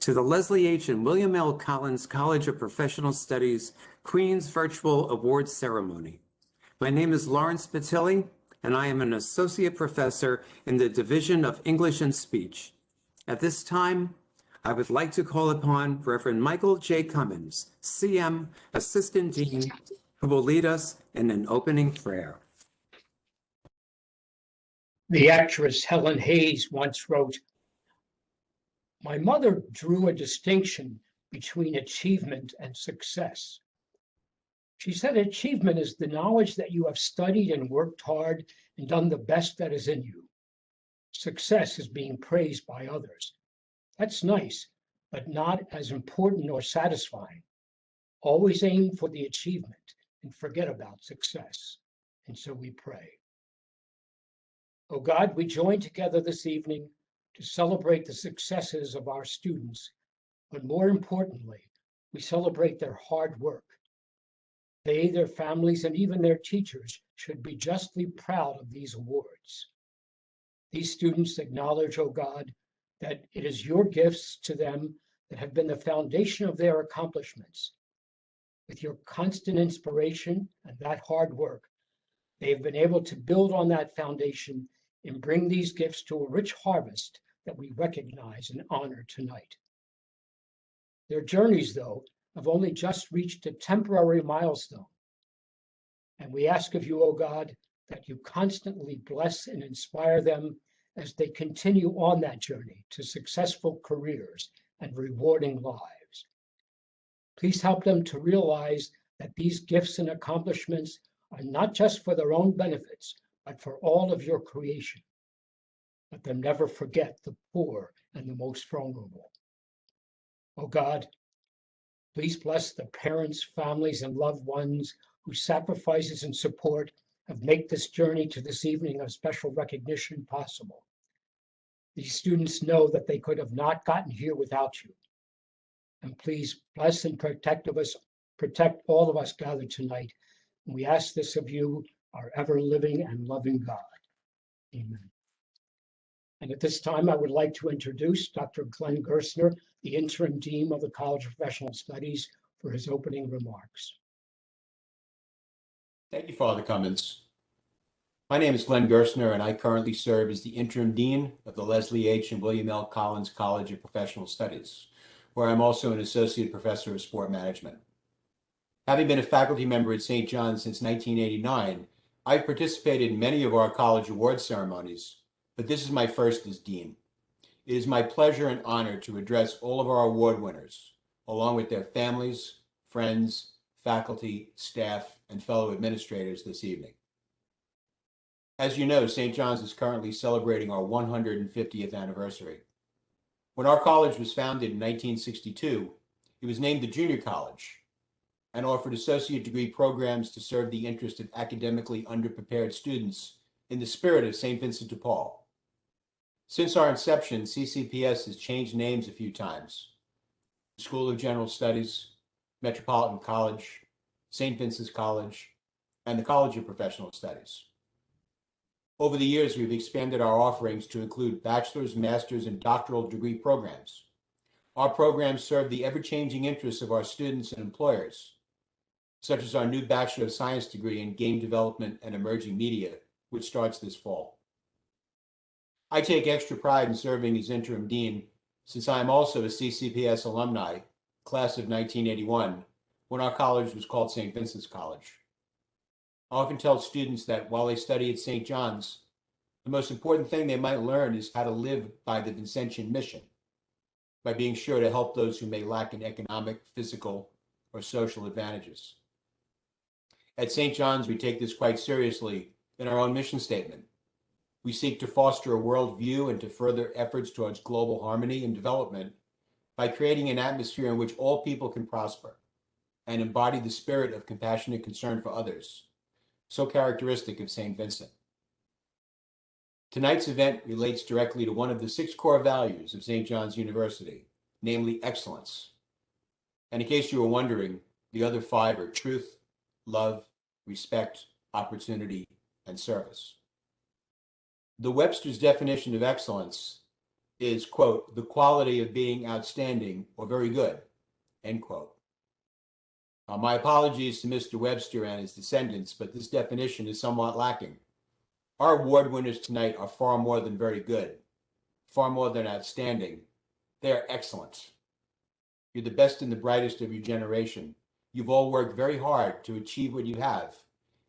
to the Leslie H. and William L. Collins College of Professional Studies Queen's Virtual Awards Ceremony. My name is Lawrence Patilli, and I am an associate professor in the Division of English and Speech. At this time, I would like to call upon Reverend Michael J. Cummins, CM, Assistant Dean, who will lead us in an opening prayer. The actress Helen Hayes once wrote, "My mother drew a distinction between achievement and success. She said achievement is the knowledge that you have studied and worked hard and done the best that is in you. Success is being praised by others. That's nice, but not as important or satisfying. Always aim for the achievement and forget about success." And so we pray. Oh God, we join together this evening to celebrate the successes of our students, but more importantly, we celebrate their hard work. They, their families, and even their teachers should be justly proud of these awards. These students acknowledge, oh God, that it is your gifts to them that have been the foundation of their accomplishments. With your constant inspiration and that hard work, they have been able to build on that foundation and bring these gifts to a rich harvest that we recognize and honor tonight. Their journeys, though, have only just reached a temporary milestone. And we ask of you, O God, that you constantly bless and inspire them as they continue on that journey to successful careers and rewarding lives. Please help them to realize that these gifts and accomplishments are not just for their own benefits, but for all of your creation. Let them never forget the poor and the most vulnerable. Oh God, please bless the parents, families, and loved ones whose sacrifices and support have made this journey to this evening of special recognition possible. These students know that they could have not gotten here without you. And please bless and protect all of us gathered tonight. And we ask this of you, our ever-living and loving God. Amen. And at this time, I would like to introduce Dr. Glenn Gerstner, the Interim Dean of the College of Professional Studies, for his opening remarks. Thank you, Father Cummins. My name is Glenn Gerstner, and I currently serve as the Interim Dean of the Leslie H. and William L. Collins College of Professional Studies, where I'm also an Associate Professor of Sport Management. Having been a faculty member at St. John's since 1989, I've participated in many of our college awards ceremonies, but this is my first as Dean. It is my pleasure and honor to address all of our award winners, along with their families, friends, faculty, staff, and fellow administrators this evening. As you know, St. John's is currently celebrating our 150th anniversary. When our college was founded in 1962, it was named the Junior College and offered associate degree programs to serve the interest of academically underprepared students in the spirit of St. Vincent de Paul. Since our inception, CCPS has changed names a few times: School of General Studies, Metropolitan College, St. Vincent's College, and the College of Professional Studies. Over the years, we've expanded our offerings to include bachelor's, master's, and doctoral degree programs. Our programs serve the ever-changing interests of our students and employers, such as our new Bachelor of Science degree in Game Development and Emerging Media, which starts this fall. I take extra pride in serving as Interim Dean, since I am also a CCPS alumni, class of 1981, when our college was called St. Vincent's College. I often tell students that while they study at St. John's, the most important thing they might learn is how to live by the Vincentian mission, by being sure to help those who may lack in economic, physical, or social advantages. At St. John's, we take this quite seriously in our own mission statement. We seek to foster a worldview and to further efforts towards global harmony and development by creating an atmosphere in which all people can prosper and embody the spirit of compassionate concern for others, so characteristic of St. Vincent. Tonight's event relates directly to one of the 6 core values of St. John's University, namely excellence. And in case you were wondering, the other 5 are truth, love, respect, opportunity, and service. The Webster's definition of excellence is, quote, the quality of being outstanding or very good, end quote. My apologies to Mr. Webster and his descendants, but this definition is somewhat lacking. Our award winners tonight are far more than very good, far more than outstanding. They are excellent. You're the best and the brightest of your generation. You've all worked very hard to achieve what you have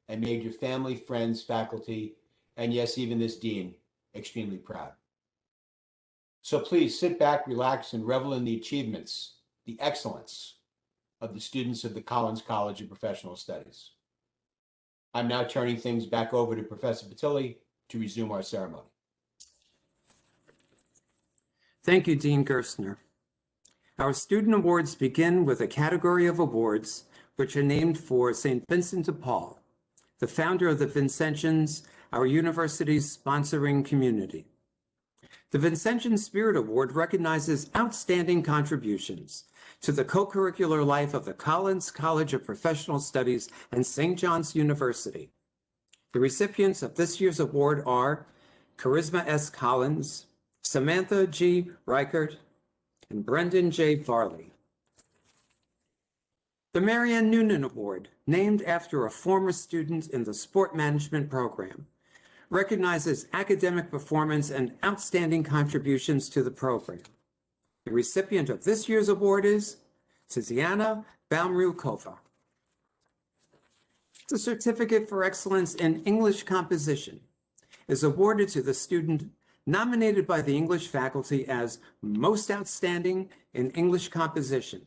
and made your family, friends, faculty, and yes, even this dean, extremely proud. So please sit back, relax, and revel in the achievements, the excellence of the students of the Collins College of Professional Studies. I'm now turning things back over to Professor Patilli to resume our ceremony. Thank you, Dean Gerstner. Our student awards begin with a category of awards which are named for St. Vincent de Paul, the founder of the Vincentians, our university's sponsoring community. The Vincentian Spirit Award recognizes outstanding contributions to the co-curricular life of the Collins College of Professional Studies and St. John's University. The recipients of this year's award are Charisma S. Collins, Samantha G. Reichert, and Brendan J. Varley. The Marianne Noonan Award, named after a former student in the sport management program, recognizes academic performance and outstanding contributions to the program. The recipient of this year's award is Tiziana Baumrukova. The Certificate for Excellence in English Composition is awarded to the student nominated by the English faculty as Most Outstanding in English Composition.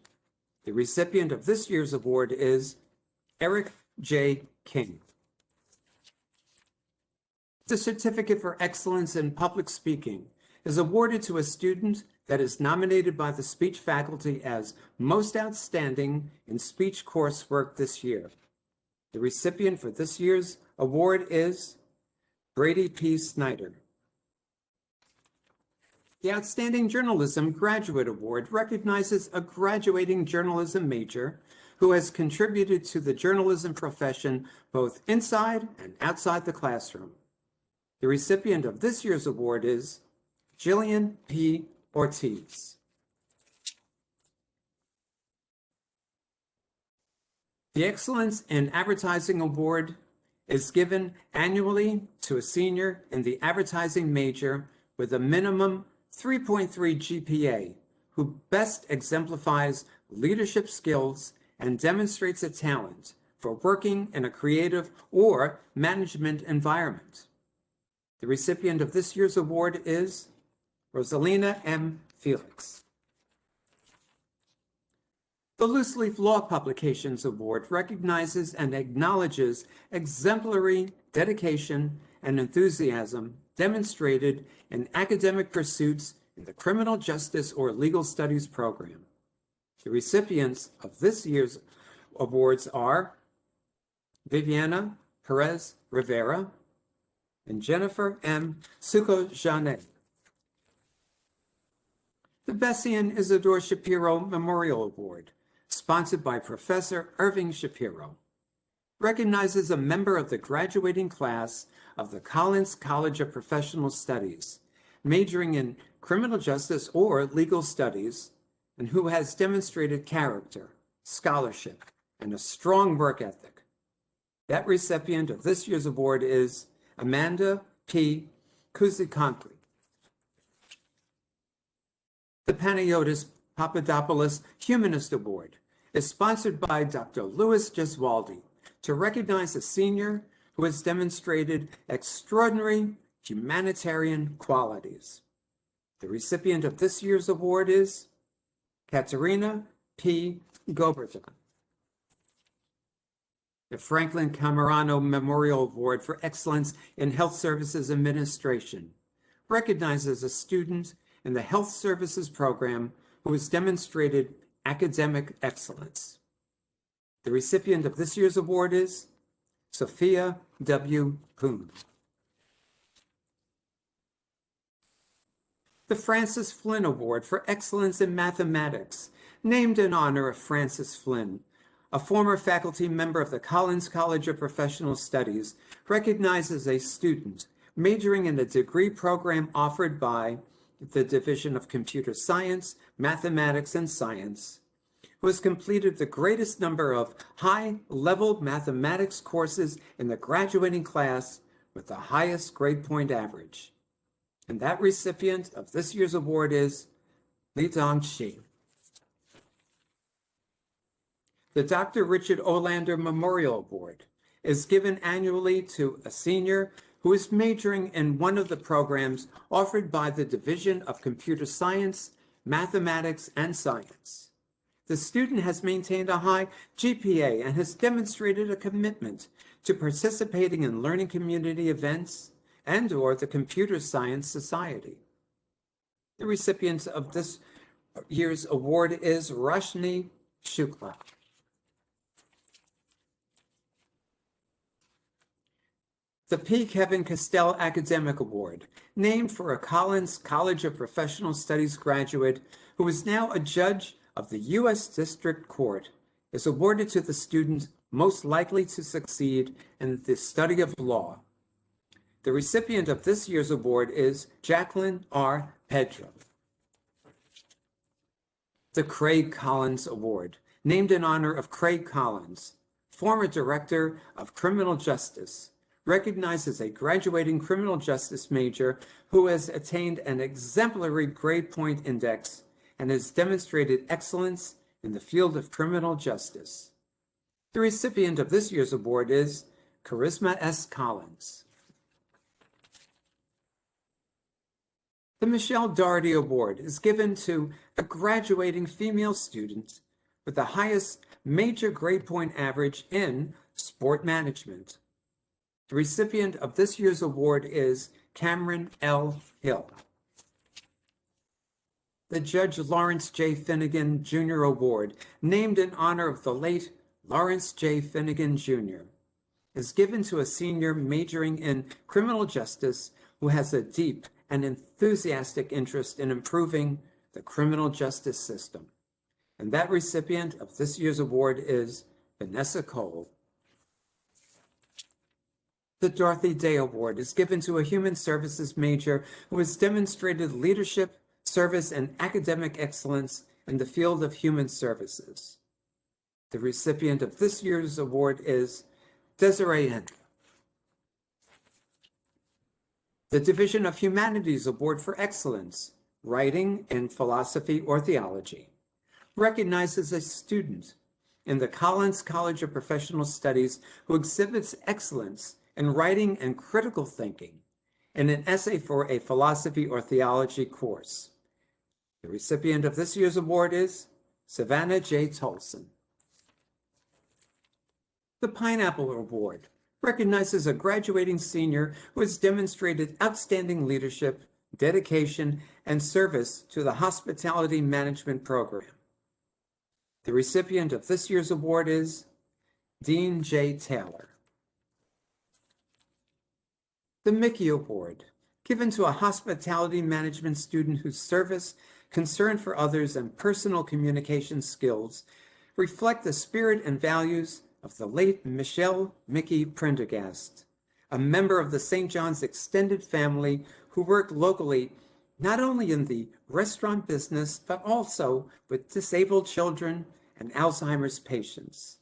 The recipient of this year's award is Eric J. King. The Certificate for Excellence in Public Speaking is awarded to a student that is nominated by the speech faculty as Most Outstanding in Speech Coursework this year. The recipient for this year's award is Brady P. Snyder. The Outstanding Journalism Graduate Award recognizes a graduating journalism major who has contributed to the journalism profession both inside and outside the classroom. The recipient of this year's award is Jillian P. Ortiz. The Excellence in Advertising Award is given annually to a senior in the advertising major with a minimum 3.3 GPA who best exemplifies leadership skills and demonstrates a talent for working in a creative or management environment. The recipient of this year's award is Rosalina M. Felix. The Loose Leaf Law Publications Award recognizes and acknowledges exemplary dedication and enthusiasm demonstrated in academic pursuits in the criminal justice or legal studies program. The recipients of this year's awards are Viviana Perez Rivera and Jennifer M. Suko-Janet. The Bessian Isidore Shapiro Memorial Award, sponsored by Professor Irving Shapiro, recognizes a member of the graduating class of the Collins College of Professional Studies, majoring in criminal justice or legal studies, and who has demonstrated character, scholarship, and a strong work ethic. That recipient of this year's award is Amanda P. Kuzikonkri. The Panayotis Papadopoulos Humanist Award is sponsored by Dr. Louis Gesualdi to recognize a senior who has demonstrated extraordinary humanitarian qualities. The recipient of this year's award is Katerina P. Goberthon. The Franklin Camerano Memorial Award for Excellence in Health Services Administration recognizes a student in the Health Services Program who has demonstrated academic excellence. The recipient of this year's award is Sophia W. Poon. The Francis Flynn Award for Excellence in Mathematics, named in honor of Francis Flynn, a former faculty member of the Collins College of Professional Studies, recognizes a student majoring in a degree program offered by the Division of Computer Science, Mathematics, and Science, who has completed the greatest number of high-level mathematics courses in the graduating class with the highest grade point average. And that recipient of this year's award is Li Dongxi. The Dr. Richard Olander Memorial Award is given annually to a senior who is majoring in one of the programs offered by the Division of Computer Science, Mathematics, and Science. The student has maintained a high GPA and has demonstrated a commitment to participating in learning community events and/or the Computer Science Society. The recipient of this year's award is Rashni Shukla. The P. Kevin Castell Academic Award, named for a Collins College of Professional Studies graduate who is now a judge of the U.S. District Court, is awarded to the student most likely to succeed in the study of law. The recipient of this year's award is Jacqueline R. Pedro. The Craig Collins Award, named in honor of Craig Collins, former Director of Criminal Justice, recognizes a graduating criminal justice major who has attained an exemplary grade point index and has demonstrated excellence in the field of criminal justice. The recipient of this year's award is Charisma S. Collins. The Michelle Doherty Award is given to a graduating female student with the highest major grade point average in sport management. The recipient of this year's award is Cameron L. Hill. The Judge Lawrence J. Finnegan Jr. Award, named in honor of the late Lawrence J. Finnegan Jr., is given to a senior majoring in criminal justice who has a deep and enthusiastic interest in improving the criminal justice system. And that recipient of this year's award is Vanessa Cole. The Dorothy Day Award is given to a human services major who has demonstrated leadership, service, and academic excellence in the field of human services. The recipient of this year's award is Desiree Hendra. The Division of Humanities Award for Excellence, Writing in Philosophy or Theology, recognizes a student in the Collins College of Professional Studies who exhibits excellence in writing and critical thinking in an essay for a philosophy or theology course. The recipient of this year's award is Savannah J. Tolson. The Pineapple Award recognizes a graduating senior who has demonstrated outstanding leadership, dedication, and service to the hospitality management program. The recipient of this year's award is Dean J. Taylor. The Mickey Award, given to a hospitality management student whose service, concern for others, and personal communication skills reflect the spirit and values of the late Michelle Mickey Prendergast, a member of the St. John's extended family who worked locally not only in the restaurant business, but also with disabled children and Alzheimer's patients.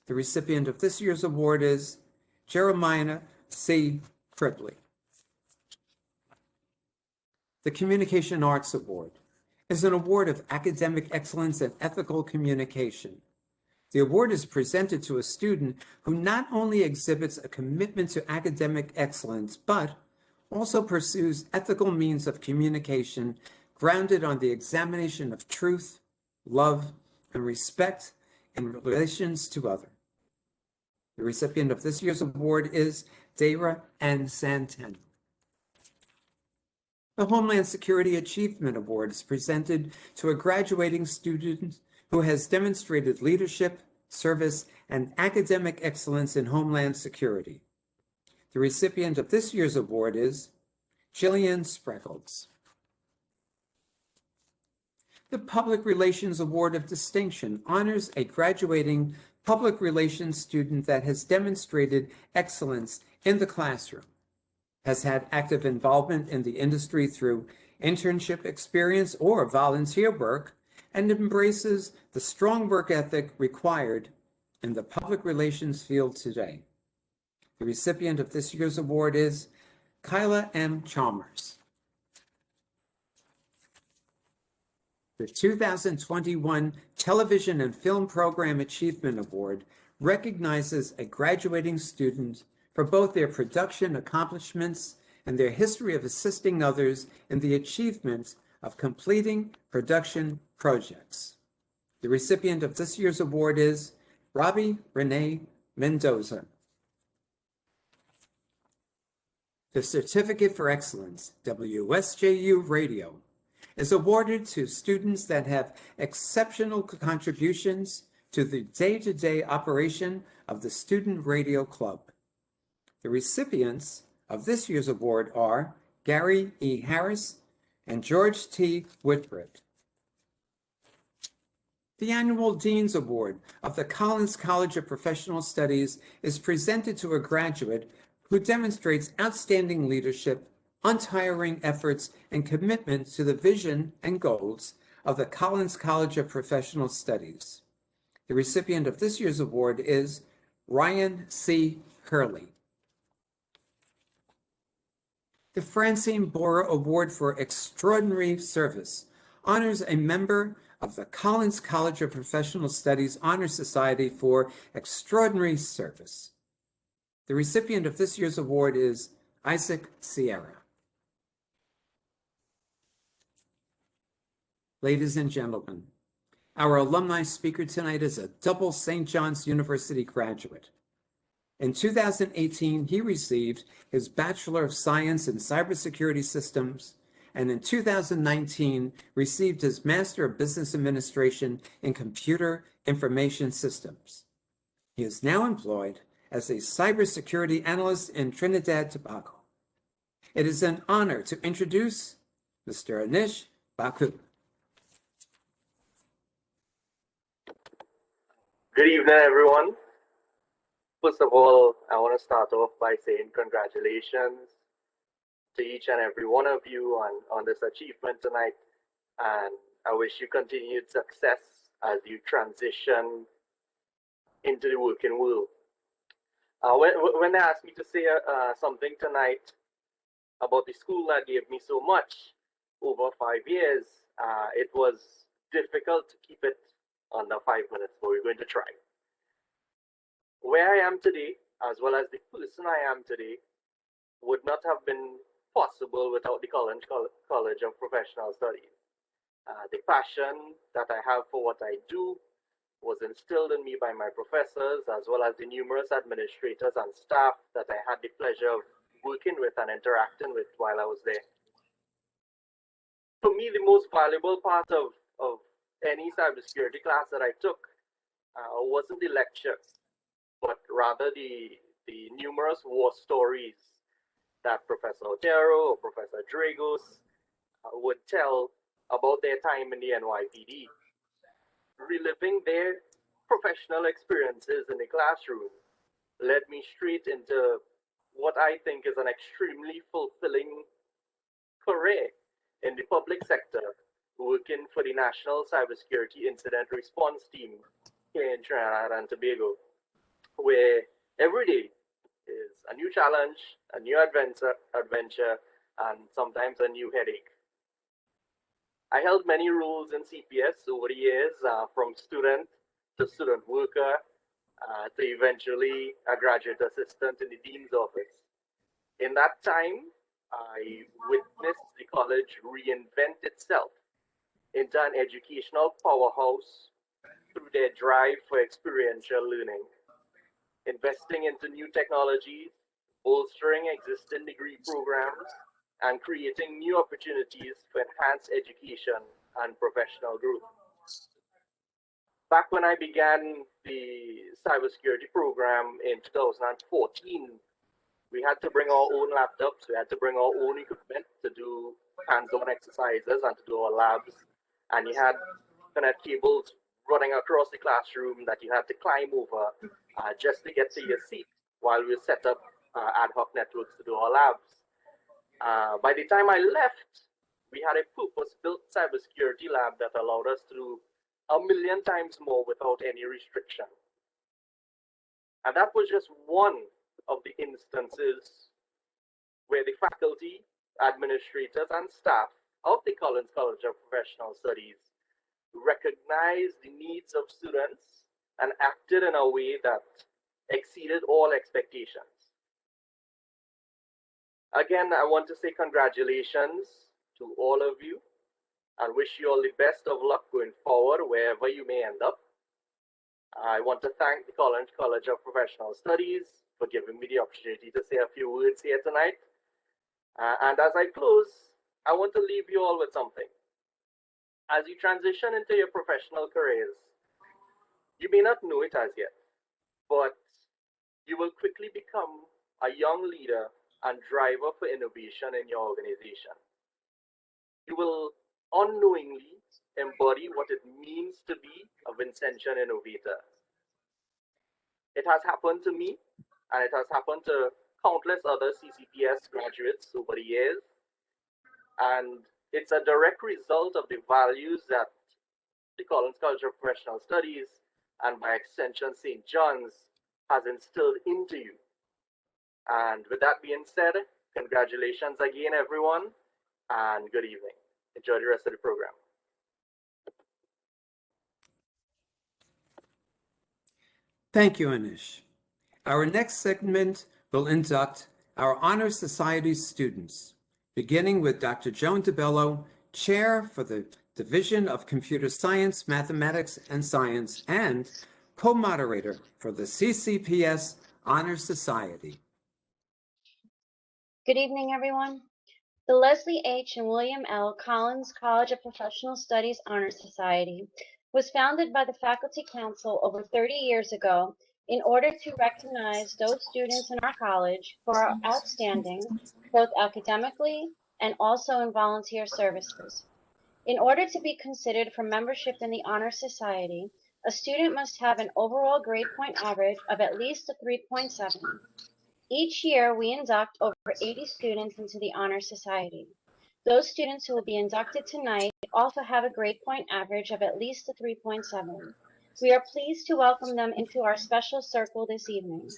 The recipient of this year's award is Jeremiah C. Cribley. The Communication Arts Award is an award of academic excellence and ethical communication. The award is presented to a student who not only exhibits a commitment to academic excellence, but also pursues ethical means of communication grounded on the examination of truth, love, and respect in relations to others. The recipient of this year's award is Dara N. Santen. The Homeland Security Achievement Award is presented to a graduating student who has demonstrated leadership, service, and academic excellence in Homeland Security. The recipient of this year's award is Jillian Spreckles. The Public Relations Award of Distinction honors a graduating public relations student that has demonstrated excellence in the classroom, has had active involvement in the industry through internship experience, or volunteer work, and embraces the strong work ethic required in the public relations field today. The recipient of this year's award is Kyla M. Chalmers. The 2021 Television and Film Program Achievement Award recognizes a graduating student for both their production accomplishments and their history of assisting others in the achievement of completing production projects. The recipient of this year's award is Robbie Renee Mendoza. The Certificate for Excellence, WSJU Radio, is awarded to students that have exceptional contributions to the day-to-day operation of the Student Radio Club. The recipients of this year's award are Gary E. Harris and George T. Whitbread. The annual Dean's Award of the Collins College of Professional Studies is presented to a graduate who demonstrates outstanding leadership, untiring efforts, and commitment to the vision and goals of the Collins College of Professional Studies. The recipient of this year's award is Ryan C. Hurley. The Francine Bora Award for Extraordinary Service honors a member of the Collins College of Professional Studies Honor Society for extraordinary service. The recipient of this year's award is Isaac Sierra. Ladies and gentlemen, our alumni speaker tonight is a double St. John's University graduate. In 2018, he received his Bachelor of Science in Cybersecurity Systems, and in 2019, received his Master of Business Administration in Computer Information Systems. He is now employed as a cybersecurity analyst in Trinidad and Tobago. It is an honor to introduce Mr. Anish Baku. Good evening, everyone. First of all, I want to start off by saying congratulations to each and every one of you on this achievement tonight. And I wish you continued success as you transition into the working world. When they asked me to say something tonight about the school that gave me so much over 5 years, it was difficult to keep it under 5 minutes, but we're going to try. Where I am today, as well as the person I am today, would not have been possible without the College of Professional Studies. The passion that I have for what I do was instilled in me by my professors, as well as the numerous administrators and staff that I had the pleasure of working with and interacting with while I was there. For me, the most valuable part of any cybersecurity class that I took wasn't the lecture, but rather the numerous war stories that Professor Otero or Professor Dragos would tell about their time in the NYPD. Reliving their professional experiences in the classroom led me straight into what I think is an extremely fulfilling career in the public sector, working for the National Cybersecurity Incident Response Team here in Trinidad and Tobago, where every day is a new challenge, a new adventure, and sometimes a new headache. I held many roles in CPS over the years, from student to student worker, to eventually a graduate assistant in the dean's office. In that time, I witnessed the college reinvent itself into an educational powerhouse through their drive for experiential learning, investing into new technologies, bolstering existing degree programs, and creating new opportunities for enhanced education and professional growth. Back when I began the cybersecurity program in 2014, we had to bring our own laptops, we had to bring our own equipment to do hands-on exercises and to do our labs. And you had Ethernet cables running across the classroom that you had to climb over just to get to your seat while we set up ad hoc networks to do our labs. By the time I left We had a purpose-built cybersecurity lab that allowed us to do 1,000,000 times more without any restriction. And that was just one of the instances where the faculty, administrators, and staff of the Collins College of Professional Studies recognized the needs of students and acted in a way that exceeded all expectations. Again, I want to say congratulations to all of you and wish you all the best of luck going forward wherever you may end up. I want to thank the Collins College of Professional Studies for giving me the opportunity to say a few words here tonight. And as I close, I want to leave you all with something. As you transition into your professional careers, you may not know it as yet, but you will quickly become a young leader and driver for innovation in your organization. You will unknowingly embody what it means to be a Vincentian innovator. It has happened to me, and it has happened to countless other CCPS graduates over the years. And it's a direct result of the values that the Collins College of Professional Studies, and by extension St. John's, has instilled into you. And with that being said, congratulations again, everyone, and good evening. Enjoy the rest of the program. Thank you, Anish. Our next segment will induct our Honor Society students, beginning with Dr. Joan DeBello, Chair for the Division of Computer Science, Mathematics, and Science, and co-moderator for the CCPS Honor Society. Good evening, everyone. The Leslie H. and William L. Collins College of Professional Studies Honor Society was founded by the Faculty Council over 30 years ago in order to recognize those students in our college who are outstanding, both academically and also in volunteer services. In order to be considered for membership in the Honor Society, a student must have an overall grade point average of at least a 3.7. Each year, we induct over 80 students into the Honor Society. Those students who will be inducted tonight also have a grade point average of at least a 3.7. We are pleased to welcome them into our special circle this evening.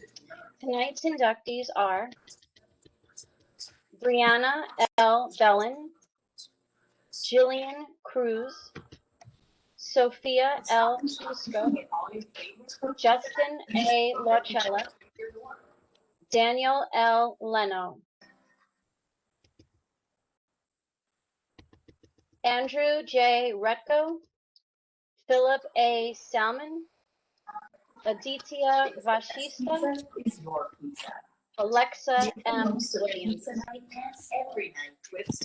Tonight's inductees are Brianna L. Bellin, Jillian Cruz, Sophia L. Fusco, Justin A. Lorcella, Daniel L. Leno, Andrew J. Retko, Philip A. Salmon, Aditya Vashista, Alexa M. Williams.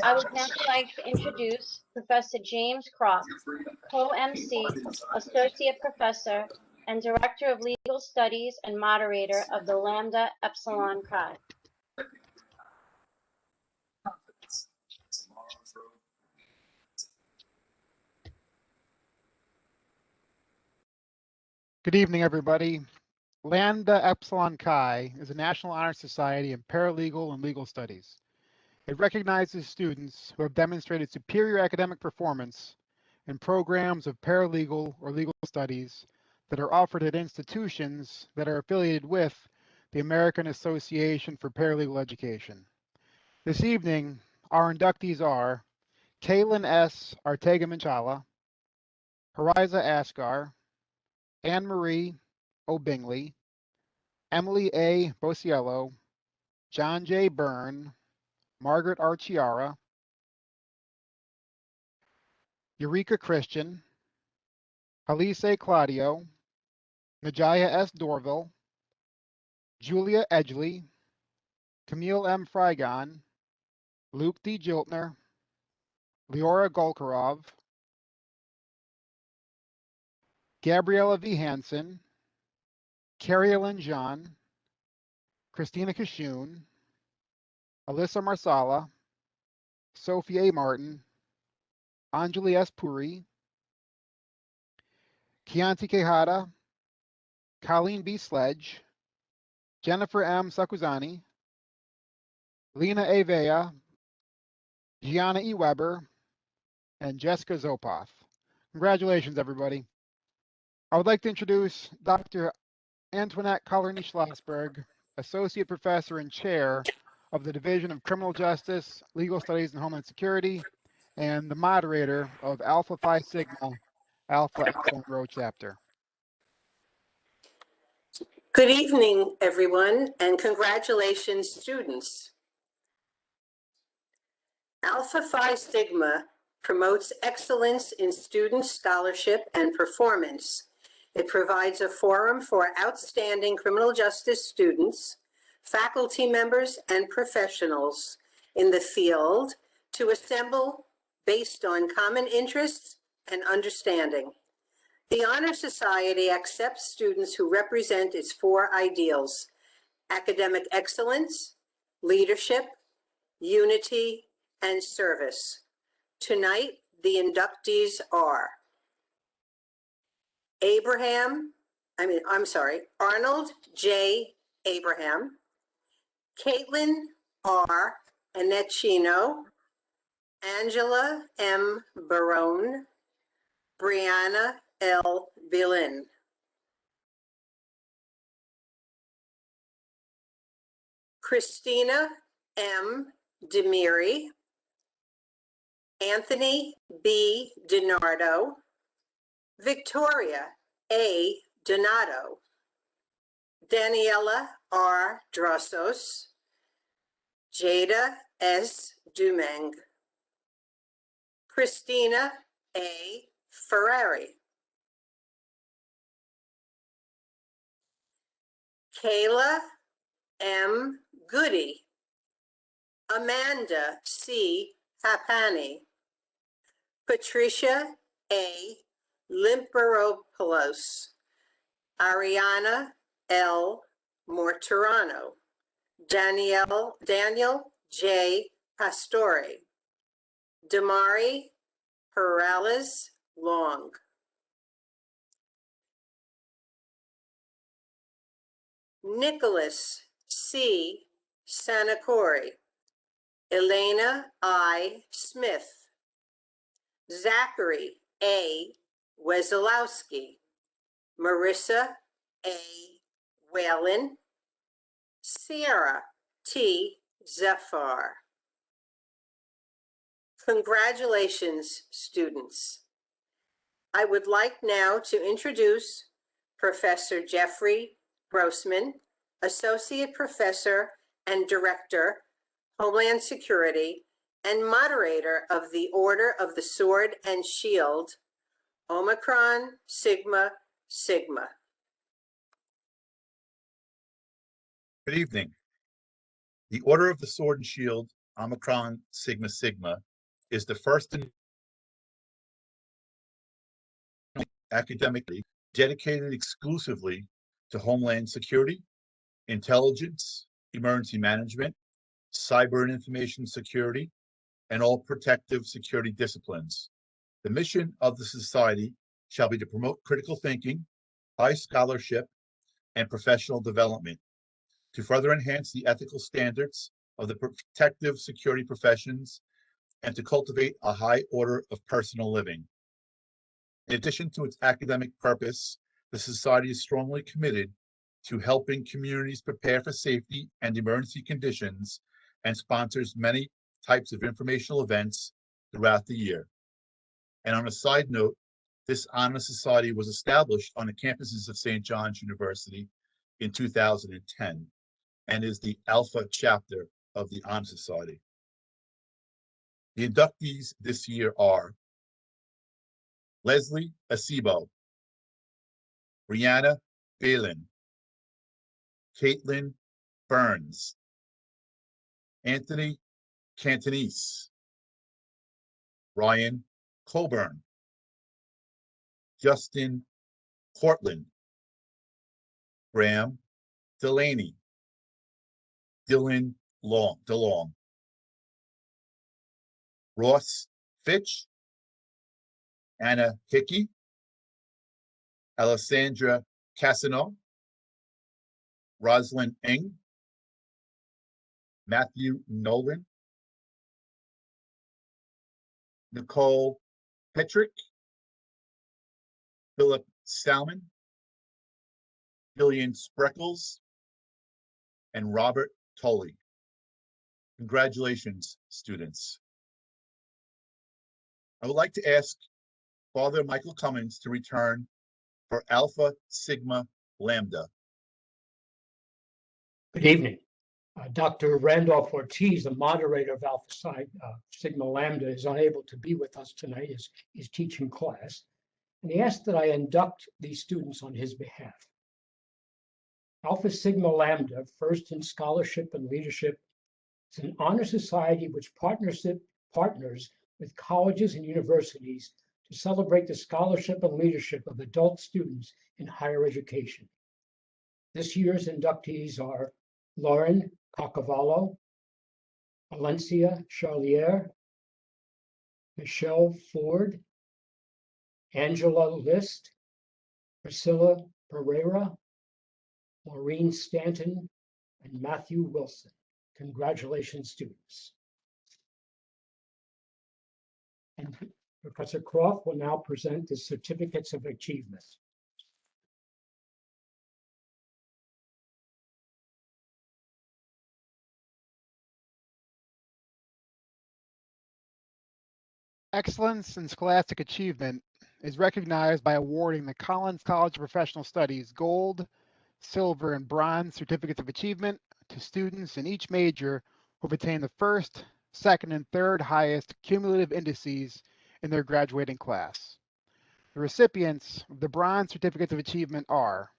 I would now like to introduce Professor James Croft, co-MC, Associate Professor, and Director of Legal Studies and Moderator of the Lambda Epsilon Chi. Good evening, everybody. Lambda Epsilon Chi is a National Honor Society in paralegal and legal studies. It recognizes students who have demonstrated superior academic performance in programs of paralegal or legal studies that are offered at institutions that are affiliated with the American Association for Paralegal Education. This evening, our inductees are Kaylin S. Artega-Manchala, Hariza Asgar, Anne-Marie O. Bingley, Emily A. Bosiello, John J. Byrne, Margaret Archiara, Eureka Christian, Halise Claudio, Najaya S. Dorville, Julia Edgley, Camille M. Frygon, Luke D. Jiltner, Leora Golkarov, Gabriella V. Hansen, Carrie Ellen Jean, Christina Kashun, Alyssa Marsala, Sophie A. Martin, Anjali S. Puri, Chianti Quijada, Colleen B. Sledge, Jennifer M. Sakuzani, Lena A. Vea, Gianna E. Weber, and Jessica Zopoff. Congratulations, everybody. I would like to introduce Dr. Antoinette Collerny-Schlossberg, Associate Professor and Chair of the Division of Criminal Justice, Legal Studies, and Homeland Security, and the moderator of Alpha Phi Sigma, Alpha Epsilon Rho Chapter. Good evening, everyone, and congratulations, students. Alpha Phi Sigma promotes excellence in student scholarship and performance. It provides a forum for outstanding criminal justice students, faculty members, and professionals in the field to assemble based on common interests and understanding. The Honor Society accepts students who represent its four ideals: academic excellence, leadership, unity, and service. Tonight, the inductees are Arnold J. Abraham, Caitlin R. Anecchino, Angela M. Barone, Brianna L. Bilin. Christina M. Demiri, Anthony B. DiNardo, Victoria A. Donato, Daniela R. Drossos, Jada S. Dumeng, Christina A. Ferrari, Kayla M. Goody, Amanda C. Hapani, Patricia A. Limperopoulos, Ariana L. Morturano, Daniel J. Pastore, Damari Perales Long. Nicholas C. Sanacori, Elena I. Smith, Zachary A. Wesolowski, Marissa A. Whalen, Sierra T. Zephyr. Congratulations, students. I would like now to introduce Professor Jeffrey Grossman, Associate Professor and Director, Homeland Security, and moderator of the Order of the Sword and Shield, Omicron Sigma Sigma. Good evening. The Order of the Sword and Shield, Omicron Sigma Sigma, is the first academically dedicated exclusively to Homeland Security, intelligence, emergency management, cyber and information security, and all protective security disciplines. The mission of the Society shall be to promote critical thinking, high scholarship, and professional development, to further enhance the ethical standards of the protective security professions, and to cultivate a high order of personal living. In addition to its academic purpose, the Society is strongly committed to helping communities prepare for safety and emergency conditions, and sponsors many types of informational events throughout the year. And on a side note, this honor society was established on the campuses of St. John's University in 2010 and is the Alpha chapter of the Honor Society. The inductees this year are Leslie Acebo, Brianna Balin, Caitlin Burns, Anthony Cantonese, Ryan Colburn, Justin Portland, Graham Delaney, Dylan DeLong, Ross Fitch, Anna Hickey, Alessandra Cassino, Rosalind Eng, Matthew Nolan, Nicole Petrick, Philip Salmon, Gillian Spreckles, and Robert Tully. Congratulations, students. I would like to ask Father Michael Cummins to return for Alpha Sigma Lambda. Good evening. Dr. Randolph Ortiz, the moderator of Alpha Sigma Lambda, is unable to be with us tonight as he's teaching class, and he asked that I induct these students on his behalf. Alpha Sigma Lambda, first in scholarship and leadership, is an honor society which partners with colleges and universities to celebrate the scholarship and leadership of adult students in higher education. This year's inductees are Lauren Cacavallo, Valencia Charlier, Michelle Ford, Angela List, Priscilla Pereira, Maureen Stanton, and Matthew Wilson. Congratulations, students. And Professor Croft will now present the certificates of achievement. Excellence in scholastic achievement is recognized by awarding the Collins College of Professional Studies gold, silver, and bronze certificates of achievement to students in each major who have attained the first, second, and third highest cumulative indices in their graduating class. The recipients of the bronze certificates of achievement are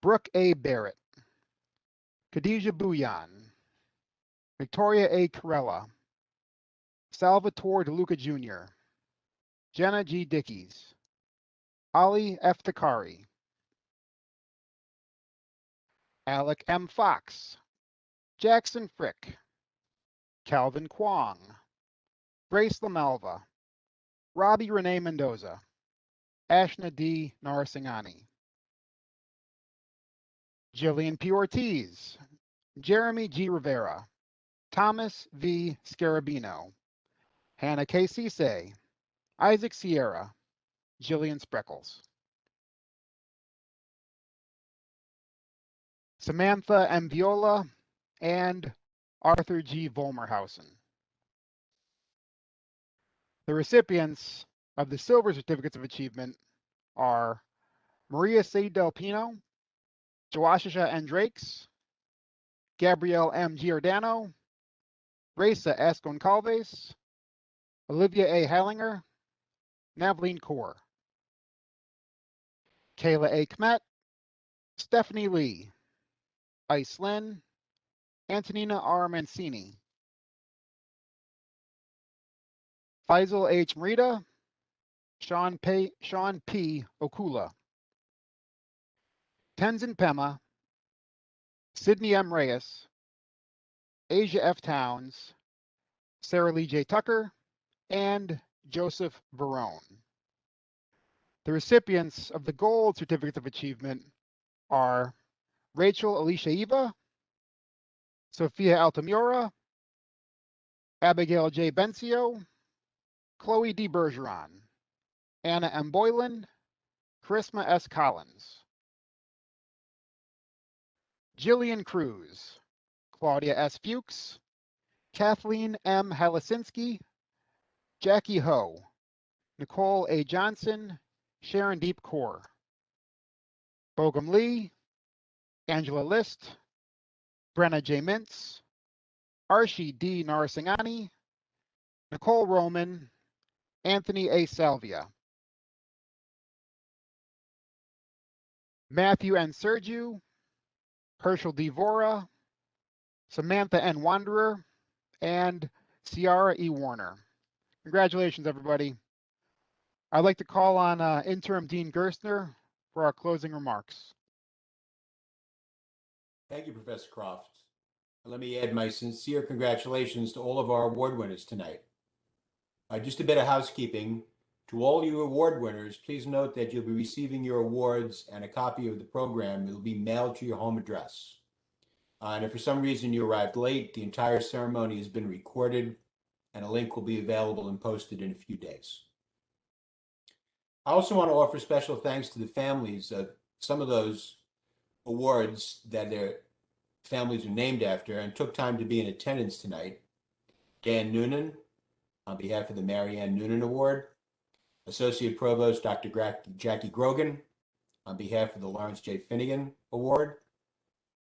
Brooke A. Barrett, Khadijah Bouyan, Victoria A. Carella, Salvatore DeLuca Jr., Jenna G. Dickies, Ali F. Takari, Alec M. Fox, Jackson Frick, Calvin Kwong, Grace LaMalva, Robbie Renee Mendoza, Ashna D. Narasingani, Jillian P. Ortiz, Jeremy G. Rivera, Thomas V. Scarabino, Hannah K. Cisse, Isaac Sierra, Jillian Spreckles, Samantha M. Viola, and Arthur G. Volmerhausen. The recipients of the silver certificates of achievement are Maria C. Del Pino, Joashisha N. Drakes, Gabrielle M. Giordano, Reza S. Goncalves, Olivia A. Hallinger, Navleen Kaur, Kayla A. Kmet, Stephanie Lee, Ice Lynn, Antonina R. Mancini, Faisal H. Merida, Sean P. Okula, Tenzin Pema, Sydney M. Reyes, Asia F. Towns, Sarah Lee J. Tucker, and Joseph Verone. The recipients of the gold certificates of achievement are Rachel Alicia Eva, Sophia Altamura, Abigail J. Bencio, Chloe D. Bergeron, Anna M. Boylan, Charisma S. Collins, Jillian Cruz, Claudia S. Fuchs, Kathleen M. Halasinski, Jackie Ho, Nicole A. Johnson, Sharon Deep Kaur, Bogum Lee, Angela List, Brenna J. Mintz, Arshi D. Narasingani, Nicole Roman, Anthony A. Salvia, Matthew N. Sergiu, Herschel D. Vora, Samantha N. Wanderer, and Ciara E. Warner. Congratulations, everybody. I'd like to call on Interim Dean Gerstner for our closing remarks. Thank you, Professor Croft. And let me add my sincere congratulations to all of our award winners tonight. Just a bit of housekeeping. To all you award winners, please note that you'll be receiving your awards and a copy of the program. It'll be mailed to your home address. And if for some reason you arrived late, the entire ceremony has been recorded and a link will be available and posted in a few days. I also want to offer special thanks to the families of some of those awards that their families are named after and took time to be in attendance tonight. Dan Noonan, on behalf of the Mary Ann Noonan Award. Associate Provost Dr. Jackie Grogan, on behalf of the Lawrence J. Finnegan Award.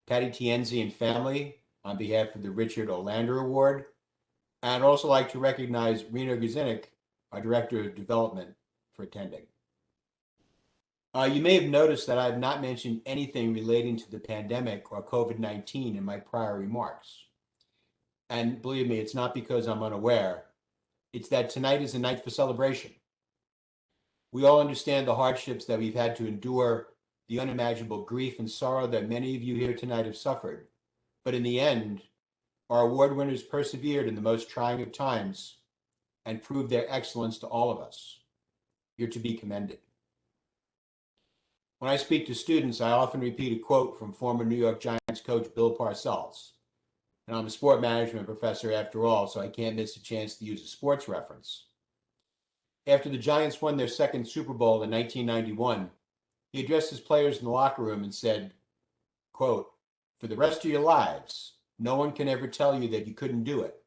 Patty Tienzi and family, on behalf of the Richard Olander Award. And I'd also like to recognize Rena Guzinik, our Director of Development, for attending. You may have noticed that I have not mentioned anything relating to the pandemic or COVID-19 in my prior remarks. And believe me, it's not because I'm unaware. It's that tonight is a night for celebration. We all understand the hardships that we've had to endure, the unimaginable grief and sorrow that many of you here tonight have suffered. But in the end, our award winners persevered in the most trying of times and proved their excellence to all of us. You're to be commended. When I speak to students, I often repeat a quote from former New York Giants coach Bill Parcells. And I'm a sport management professor after all, so I can't miss a chance to use a sports reference. After the Giants won their second Super Bowl in 1991, he addressed his players in the locker room and said, quote, "For the rest of your lives, no one can ever tell you that you couldn't do it,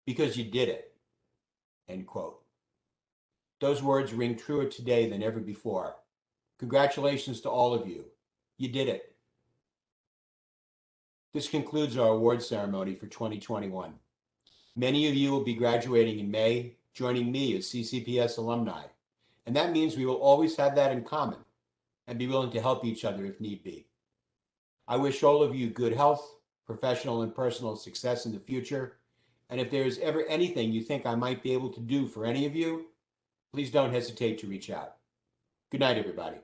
because you did it," end quote. Those words ring truer today than ever before. Congratulations to all of you. You did it. This concludes our award ceremony for 2021. Many of you will be graduating in May, joining me as CCPS alumni. And that means we will always have that in common and be willing to help each other if need be. I wish all of you good health, professional and personal success in the future. And if there is ever anything you think I might be able to do for any of you, please don't hesitate to reach out. Good night, everybody.